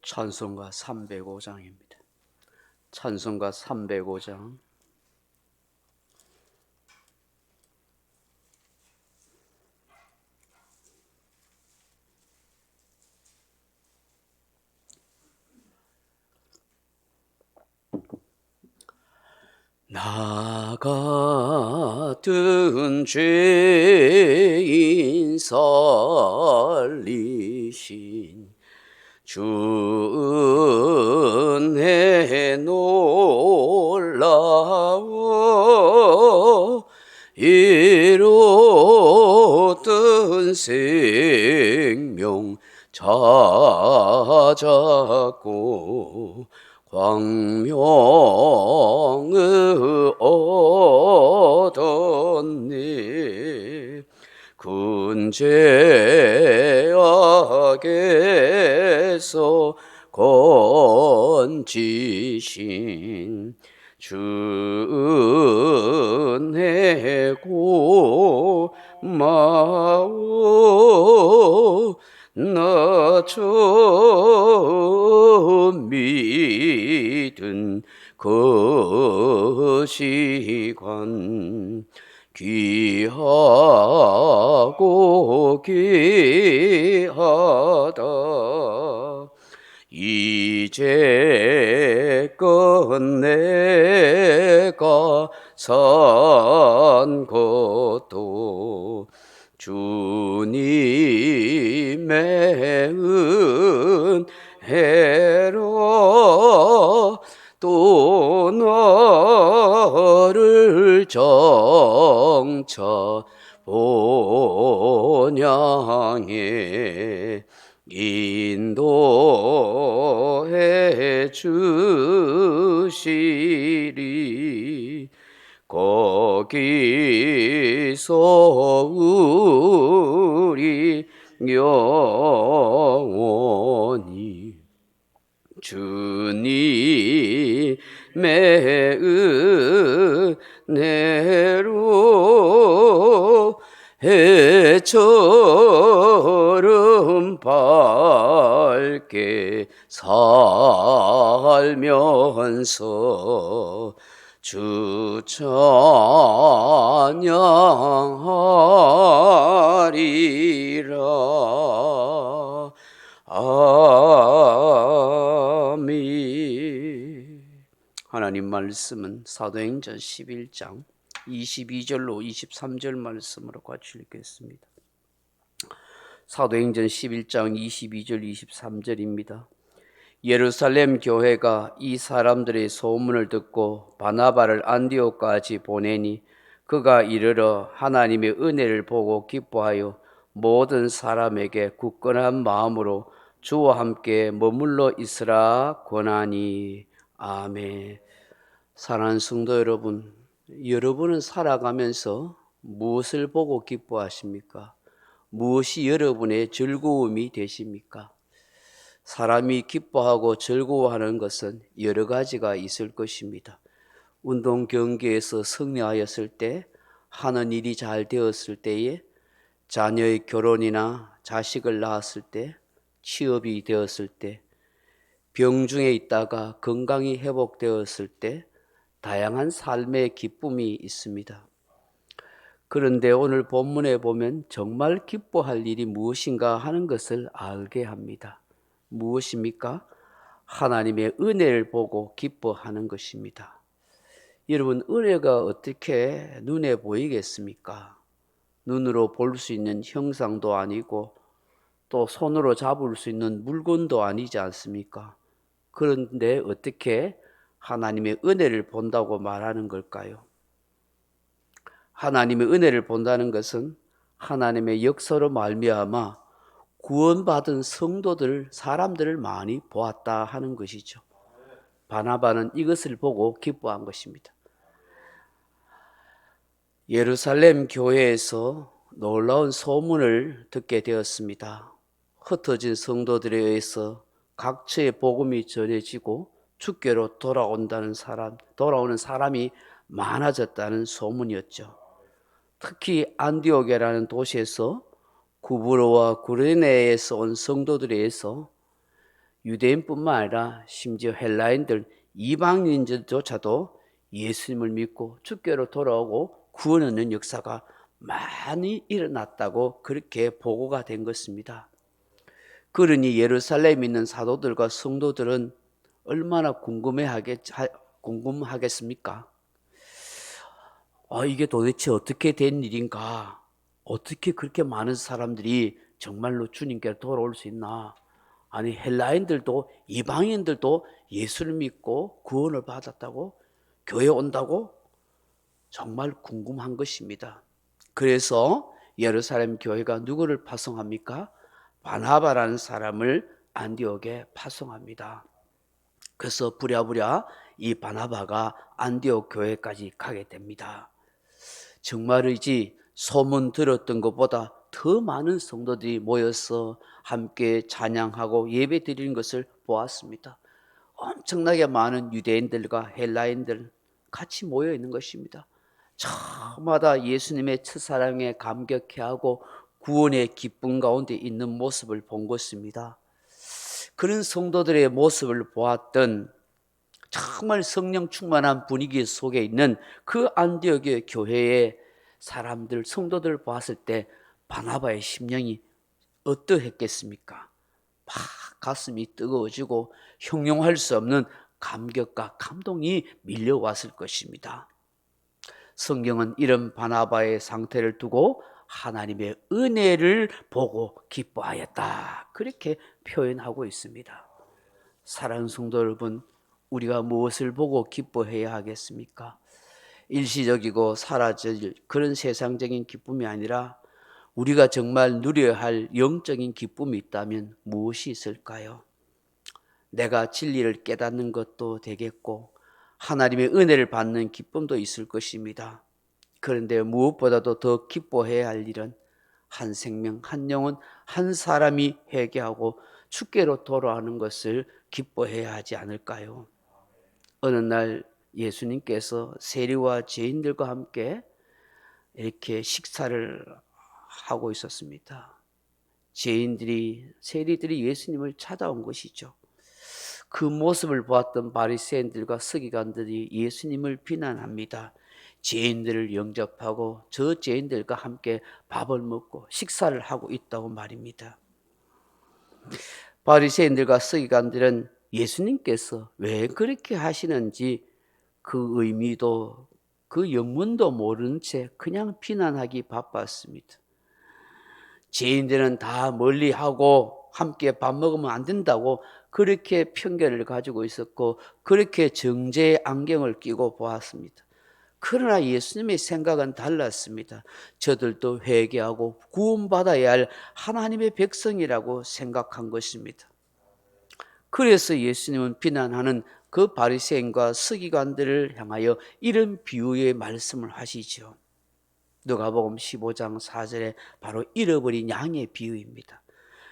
찬송가 305장입니다. 찬송가 305장. 나 같은 죄인 살리신 주 은혜 놀라워 이루던 생명 찾았고 광명을 얻었네. 군죄악에서 건지신 주 은혜 고마워. 나 처음 믿은 거시관 귀하고 귀하다. 이제껏 내가 산 것도 주님의 은혜라. 또 나를 정차 본향에 인도해 주시리. 거기서 우리 영원히 주님의 은혜로 해처럼 밝게 살면서 주 찬양하리라. 아멘. 하나님 말씀은 사도행전 11장 22절로 23절 말씀으로 같이 읽겠습니다. 사도행전 11장 22절 23절입니다. 예루살렘 교회가 이 사람들의 소문을 듣고 바나바를 안디옥까지 보내니 그가 이르러 하나님의 은혜를 보고 기뻐하여 모든 사람에게 굳건한 마음으로 주와 함께 머물러 있으라 권하니. 아멘. 사랑하는 성도 여러분, 여러분은 살아가면서 무엇을 보고 기뻐하십니까? 무엇이 여러분의 즐거움이 되십니까? 사람이 기뻐하고 즐거워하는 것은 여러 가지가 있을 것입니다. 운동 경기에서 승리하였을 때, 하는 일이 잘 되었을 때에, 자녀의 결혼이나 자식을 낳았을 때, 취업이 되었을 때, 병중에 있다가 건강이 회복되었을 때, 다양한 삶의 기쁨이 있습니다. 그런데 오늘 본문에 보면 정말 기뻐할 일이 무엇인가 하는 것을 알게 합니다. 무엇입니까? 하나님의 은혜를 보고 기뻐하는 것입니다. 여러분, 은혜가 어떻게 눈에 보이겠습니까? 눈으로 볼 수 있는 형상도 아니고 또 손으로 잡을 수 있는 물건도 아니지 않습니까? 그런데 어떻게 하나님의 은혜를 본다고 말하는 걸까요? 하나님의 은혜를 본다는 것은 하나님의 역사로 말미암아 구원받은 성도들, 사람들을 많이 보았다 하는 것이죠. 바나바는 이것을 보고 기뻐한 것입니다. 예루살렘 교회에서 놀라운 소문을 듣게 되었습니다. 흩어진 성도들에 의해서 각처의 복음이 전해지고 주께로 돌아오는 사람이 많아졌다는 소문이었죠. 특히 안디옥이라는 도시에서 구브로와 구레네에서 온 성도들에 의해서 유대인뿐만 아니라 심지어 헬라인들, 이방인들조차도 예수님을 믿고 주께로 돌아오고 구원 얻는 역사가 많이 일어났다고 그렇게 보고가 된 것입니다. 그러니 예루살렘에 있는 사도들과 성도들은 얼마나 궁금하겠습니까? 이게 도대체 어떻게 된 일인가? 어떻게 그렇게 많은 사람들이 정말로 주님께 돌아올 수 있나? 아니, 헬라인들도 이방인들도 예수를 믿고 구원을 받았다고? 교회 온다고? 정말 궁금한 것입니다. 그래서 예루살렘 교회가 누구를 파송합니까? 바나바라는 사람을 안디옥에 파송합니다. 그래서 부랴부랴 이 바나바가 안디옥 교회까지 가게 됩니다. 정말이지 소문 들었던 것보다 더 많은 성도들이 모여서 함께 찬양하고 예배 드리는 것을 보았습니다. 엄청나게 많은 유대인들과 헬라인들 같이 모여 있는 것입니다. 저마다 예수님의 첫사랑에 감격해하고 구원의 기쁨 가운데 있는 모습을 본 것입니다. 그런 성도들의 모습을 보았던 정말 성령 충만한 분위기 속에 있는 그 안디옥의 교회의 사람들, 성도들을 보았을 때 바나바의 심령이 어떠했겠습니까? 막 가슴이 뜨거워지고 형용할 수 없는 감격과 감동이 밀려왔을 것입니다. 성경은 이런 바나바의 상태를 두고 하나님의 은혜를 보고 기뻐하였다, 그렇게 표현하고 있습니다. 사랑하는 성도 여러분, 우리가 무엇을 보고 기뻐해야 하겠습니까? 일시적이고 사라질 그런 세상적인 기쁨이 아니라 우리가 정말 누려야 할 영적인 기쁨이 있다면 무엇이 있을까요? 내가 진리를 깨닫는 것도 되겠고 하나님의 은혜를 받는 기쁨도 있을 것입니다. 그런데 무엇보다도 더 기뻐해야 할 일은 한 생명, 한 영혼, 한 사람이 회개하고 주께로 돌아오는 것을 기뻐해야 하지 않을까요? 어느 날 예수님께서 세리와 죄인들과 함께 이렇게 식사를 하고 있었습니다. 세리들이 예수님을 찾아온 것이죠. 그 모습을 보았던 바리새인들과 서기관들이 예수님을 비난합니다. 죄인들을 영접하고 저 죄인들과 함께 밥을 먹고 식사를 하고 있다고 말입니다. 바리새인들과 서기관들은 예수님께서 왜 그렇게 하시는지 그 의미도 그 영문도 모르는 채 그냥 비난하기 바빴습니다. 죄인들은 다 멀리하고 함께 밥 먹으면 안 된다고 그렇게 편견을 가지고 있었고 그렇게 정죄의 안경을 끼고 보았습니다. 그러나 예수님의 생각은 달랐습니다. 저들도 회개하고 구원받아야 할 하나님의 백성이라고 생각한 것입니다. 그래서 예수님은 비난하는 그 바리새인과 서기관들을 향하여 이런 비유의 말씀을 하시죠. 누가복음 15장 4절에 바로 잃어버린 양의 비유입니다.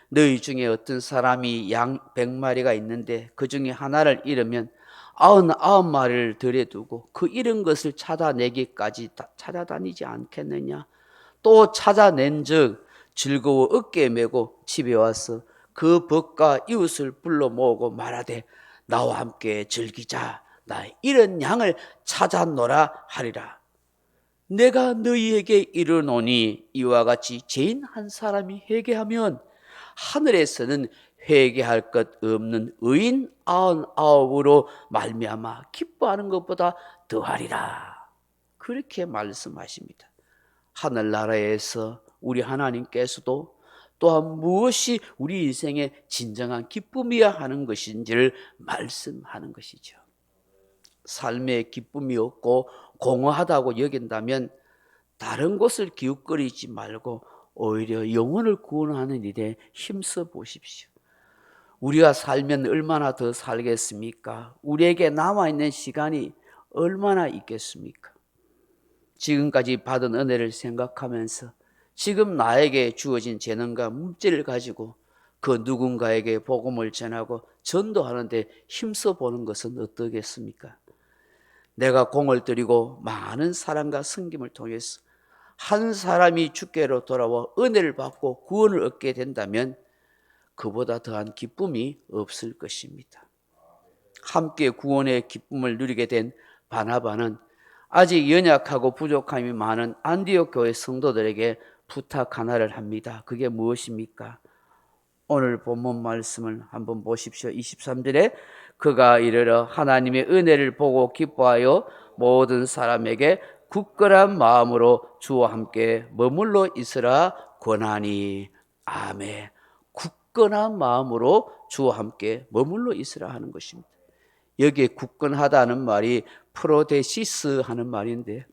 너희 중에 어떤 사람이 양 100마리가 있는데 그 중에 하나를 잃으면 99마리를 들여두고 그 잃은 것을 찾아내기까지 찾아다니지 않겠느냐? 또 찾아낸 즉 즐거워 어깨에 메고 집에 와서 그 벗과 이웃을 불러 모으고 말하되 나와 함께 즐기자, 나의 잃은 양을 찾아노라 하리라. 내가 너희에게 이르노니 이와 같이 죄인 한 사람이 회개하면 하늘에서는 회개할 것 없는 의인 99으로 말미암아 기뻐하는 것보다 더하리라, 그렇게 말씀하십니다. 하늘나라에서 우리 하나님께서도 또한 무엇이 우리 인생의 진정한 기쁨이야 하는 것인지를 말씀하는 것이죠. 삶에 기쁨이 없고 공허하다고 여긴다면 다른 곳을 기웃거리지 말고 오히려 영혼을 구원하는 일에 힘써 보십시오. 우리가 살면 얼마나 더 살겠습니까? 우리에게 남아있는 시간이 얼마나 있겠습니까? 지금까지 받은 은혜를 생각하면서 지금 나에게 주어진 재능과 물질을 가지고 그 누군가에게 복음을 전하고 전도하는데 힘써 보는 것은 어떠겠습니까? 내가 공을 들이고 많은 사랑과 섬김을 통해서 한 사람이 주께로 돌아와 은혜를 받고 구원을 얻게 된다면 그보다 더한 기쁨이 없을 것입니다. 함께 구원의 기쁨을 누리게 된 바나바는 아직 연약하고 부족함이 많은 안디옥 교회 성도들에게 부탁 하나를 합니다. 그게 무엇입니까? 오늘 본문 말씀을 한번 보십시오. 23절에 그가 이르러 하나님의 은혜를 보고 기뻐하여 모든 사람에게 굳건한 마음으로 주와 함께 머물러 있으라 권하니. 아멘. 굳건한 마음으로 주와 함께 머물러 있으라 하는 것입니다. 여기에 굳건하다는 말이 프로데시스 하는 말인데,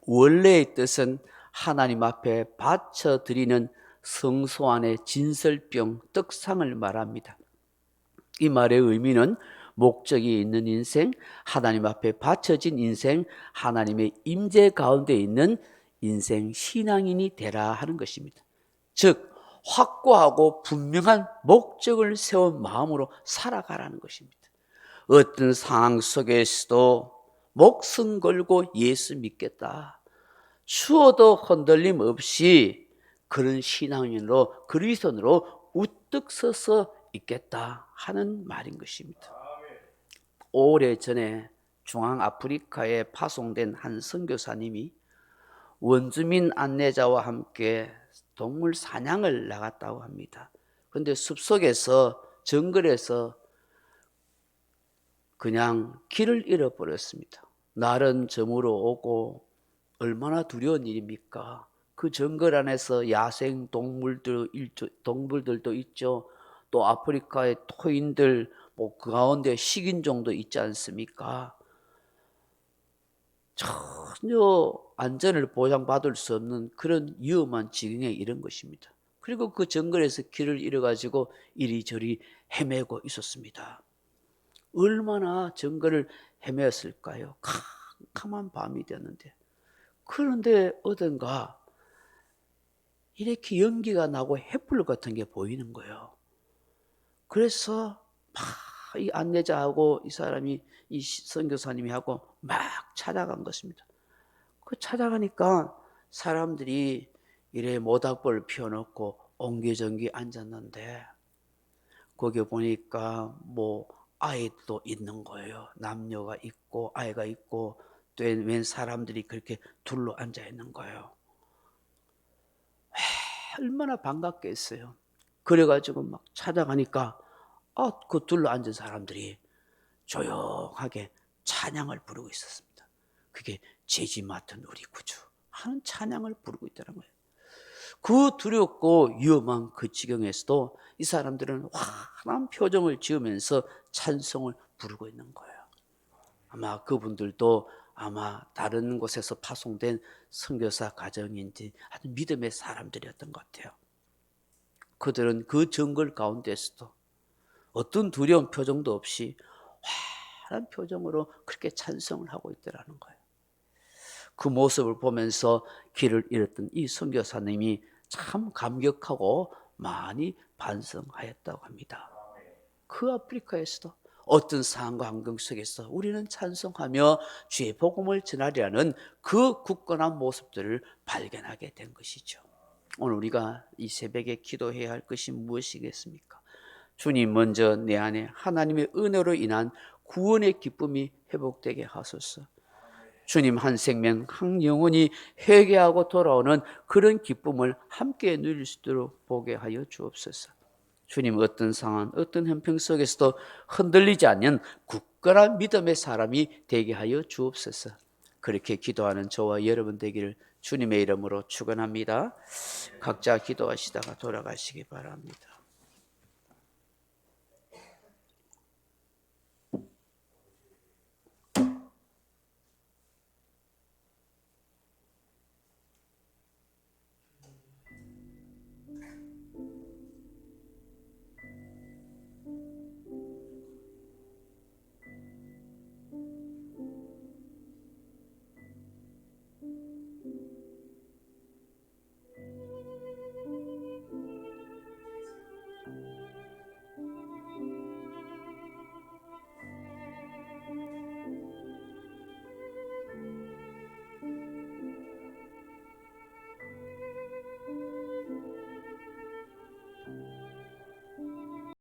원래의 뜻은 하나님 앞에 바쳐드리는 성소 안의 진설병, 떡상을 말합니다. 이 말의 의미는 목적이 있는 인생, 하나님 앞에 바쳐진 인생, 하나님의 임재 가운데 있는 인생 신앙인이 되라 하는 것입니다. 즉 확고하고 분명한 목적을 세운 마음으로 살아가라는 것입니다. 어떤 상황 속에서도 목숨 걸고 예수 믿겠다, 추워도 흔들림 없이 그런 신앙인으로, 그리스도인으로 우뚝 서서 있겠다 하는 말인 것입니다. 오래전에 중앙아프리카에 파송된 한 선교사님이 원주민 안내자와 함께 동물 사냥을 나갔다고 합니다. 그런데 숲속에서, 정글에서 그냥 길을 잃어버렸습니다. 날은 저물어 오고 얼마나 두려운 일입니까? 그 정글 안에서 야생 동물들도 있죠. 또 아프리카의 토인들, 그 가운데 식인종도 있지 않습니까? 전혀 안전을 보장받을 수 없는 그런 위험한 지경에 이른 것입니다. 그리고 그 정글에서 길을 잃어가지고 이리저리 헤매고 있었습니다. 얼마나 정글을 헤매었을까요? 캄캄한 밤이 되었는데, 그런데 어딘가 이렇게 연기가 나고 횃불 같은 게 보이는 거예요. 그래서 막 이 안내자하고 이 사람이, 이 선교사님이 하고 막 찾아간 것입니다. 그 찾아가니까 사람들이 이래 모닥불을 피워놓고 옹기종기 앉았는데, 거기 보니까 아이도 있는 거예요. 남녀가 있고 아이가 있고 또 웬 사람들이 그렇게 둘러 앉아 있는 거예요. 얼마나 반갑겠어요. 그래가지고 막 찾아가니까 그 둘러 앉은 사람들이 조용하게 찬양을 부르고 있었습니다. 그게 죄지 맡은 우리 구주 하는 찬양을 부르고 있다는 거예요. 그 두렵고 위험한 그 지경에서도 이 사람들은 환한 표정을 지으면서 찬송을 부르고 있는 거예요. 아마 그분들도 아마 다른 곳에서 파송된 선교사 가정인지 아주 믿음의 사람들이었던 것 같아요. 그들은 그 정글 가운데서도 어떤 두려운 표정도 없이 환한 표정으로 그렇게 찬송을 하고 있더라는 거예요. 그 모습을 보면서 길을 잃었던 이 선교사님이 참 감격하고 많이 반성하였다고 합니다. 그 아프리카에서도 어떤 상황과 환경 속에서 우리는 찬송하며 주의 복음을 전하려는 그 굳건한 모습들을 발견하게 된 것이죠. 오늘 우리가 이 새벽에 기도해야 할 것이 무엇이겠습니까? 주님, 먼저 내 안에 하나님의 은혜로 인한 구원의 기쁨이 회복되게 하소서. 주님, 한 생명 한 영혼이 회개하고 돌아오는 그런 기쁨을 함께 누릴 수 있도록 보게 하여 주옵소서. 주님, 어떤 상황, 어떤 형편 속에서도 흔들리지 않는 굳건한 믿음의 사람이 되게 하여 주옵소서. 그렇게 기도하는 저와 여러분 되기를 주님의 이름으로 축원합니다. 각자 기도하시다가 돌아가시기 바랍니다.